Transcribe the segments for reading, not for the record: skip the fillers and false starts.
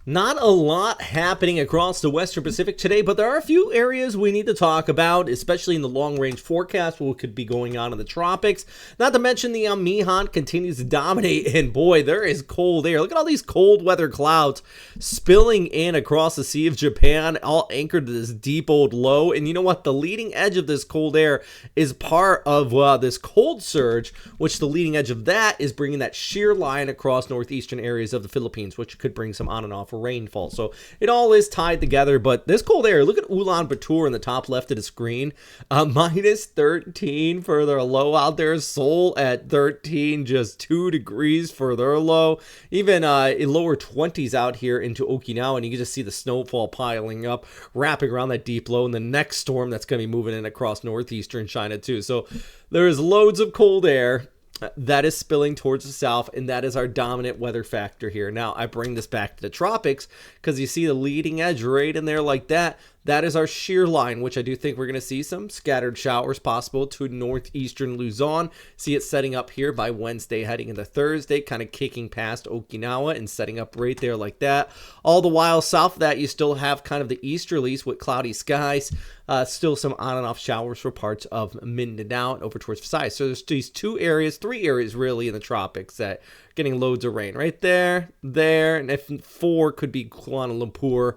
Not a lot happening across the Western Pacific today, but there are a few areas we need to talk about, especially in the long-range forecast, what could be going on in the tropics. Not to mention the Mihan continues to dominate, and boy, there is cold air. Look at all these cold weather clouds spilling in across the Sea of Japan, all anchored to this deep old low. And you know what? The leading edge of this cold air is part of this cold surge, which the leading edge of that is bringing that shear line across northeastern areas of the Philippines, which could bring some on and off rainfall. So it all is tied together, but this cold air, look at Ulaanbaatar in the top left of the screen, minus 13 for their low out there. Seoul at 13, just 2 degrees for their low. Even in lower 20s out here into Okinawa, and you can just see the snowfall piling up, wrapping around that deep low, and the next storm that's going to be moving in across northeastern China too. So there is loads of cold air that is spilling towards the south, and that is our dominant weather factor here. Now, I bring this back to the tropics because you see the leading edge right in there like that. That is our shear line, which I do think we're going to see some scattered showers possible to northeastern Luzon. See it setting up here by Wednesday, heading into Thursday, kind of kicking past Okinawa and setting up right there like that. All the while, south of that, you still have kind of the easterlies with cloudy skies. Still some on and off showers for parts of Mindanao and over towards Visayas. So there's these three areas really in the tropics that getting loads of rain right there, and if 4 could be Kuala Lumpur.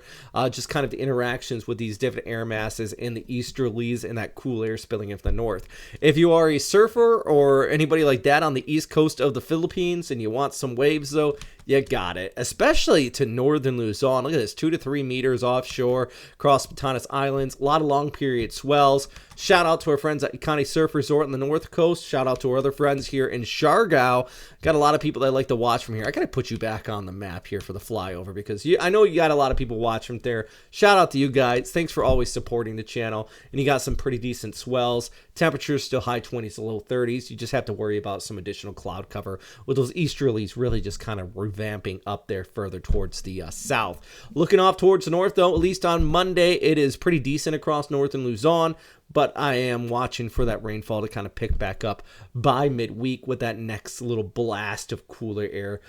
Just kind of the interactions with these different air masses in the easterlies and that cool air spilling into the north. If you are a surfer or anybody like that on the east coast of the Philippines and you want some waves though, you got it, especially to northern Luzon. Look at this, 2 to 3 meters offshore across Batanes Islands. A lot of long period swells. Shout out to our friends at Ikani Surf Resort on the north coast. Shout out to our other friends here in Siargao. Got a lot of people that like to watch from here. I gotta put you back on the map here for the flyover because I know you got a lot of people watch from there. Shout out to you guys. Thanks for always supporting the channel. And you got some pretty decent swells. Temperatures still high 20s to low 30s. You just have to worry about some additional cloud cover with those easterlies really just kind of revamping up there further towards the south. Looking off towards the north though, at least on Monday, it is pretty decent across northern Luzon. But I am watching for that rainfall to kind of pick back up by midweek with that next little blast of cooler air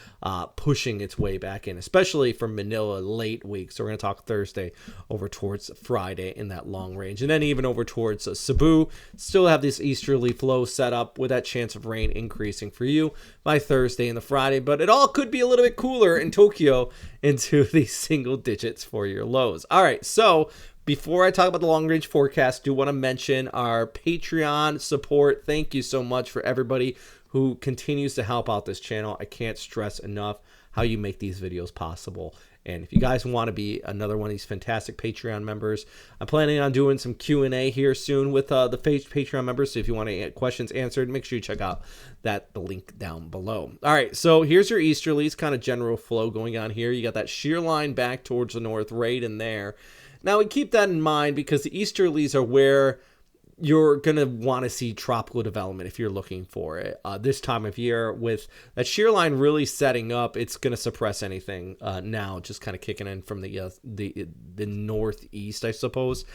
pushing its way back in, especially from Manila late week. So we're going to talk Thursday over towards Friday in that long range. And then even over towards Cebu, still have this easterly flow set up with that chance of rain increasing for you by Thursday and the Friday. But it all could be a little bit cooler in Tokyo into the single digits for your lows. All right, so before I talk about the long-range forecast, I do want to mention our Patreon support. Thank you so much for everybody who continues to help out this channel. I can't stress enough how you make these videos possible. And if you guys want to be another one of these fantastic Patreon members, I'm planning on doing some Q&A here soon with the Patreon members. So if you want to get questions answered, make sure you check out the link down below. All right, so here's your easterlies, kind of general flow going on here. You got that shear line back towards the north right in there. Now, we keep that in mind because the easterlies are where you're going to want to see tropical development if you're looking for it. This time of year, with that shear line really setting up, it's going to suppress anything now, just kind of kicking in from the northeast, I suppose.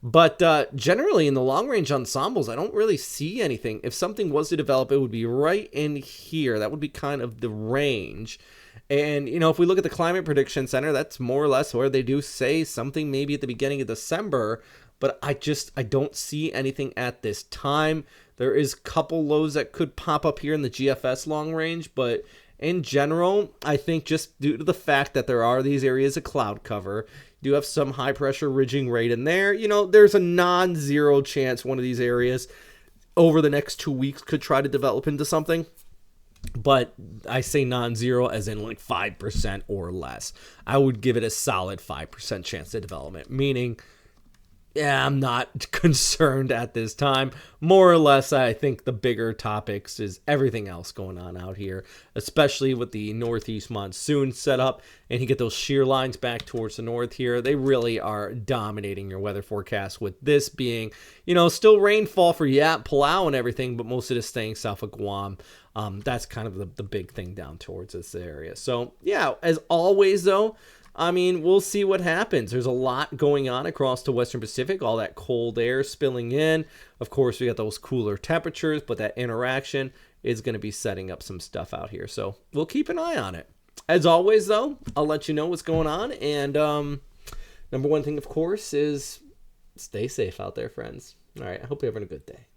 But generally, in the long-range ensembles, I don't really see anything. If something was to develop, it would be right in here. That would be kind of the range. And, you know, if we look at the Climate Prediction Center, that's more or less where they do say something maybe at the beginning of December. But I don't see anything at this time. There is a couple lows that could pop up here in the GFS long range. But in general, I think just due to the fact that there are these areas of cloud cover, you do have some high pressure ridging right in there. You know, there's a non-zero chance one of these areas over the next 2 weeks could try to develop into something. But I say non-zero as in like 5% or less. I would give it a solid 5% chance of development, meaning, yeah, I'm not concerned at this time. More or less, I think the bigger topics is everything else going on out here, especially with the northeast monsoon setup, and you get those shear lines back towards the north here. They really are dominating your weather forecast, with this being, you know, still rainfall for Yap, Palau, and everything, but most of it staying south of Guam. That's kind of the big thing down towards this area. So, yeah, as always, though, I mean, we'll see what happens. There's a lot going on across the Western Pacific, all that cold air spilling in. Of course, we got those cooler temperatures, but that interaction is going to be setting up some stuff out here. So we'll keep an eye on it. As always, though, I'll let you know what's going on. And number one thing, of course, is stay safe out there, friends. All right. I hope you're having a good day.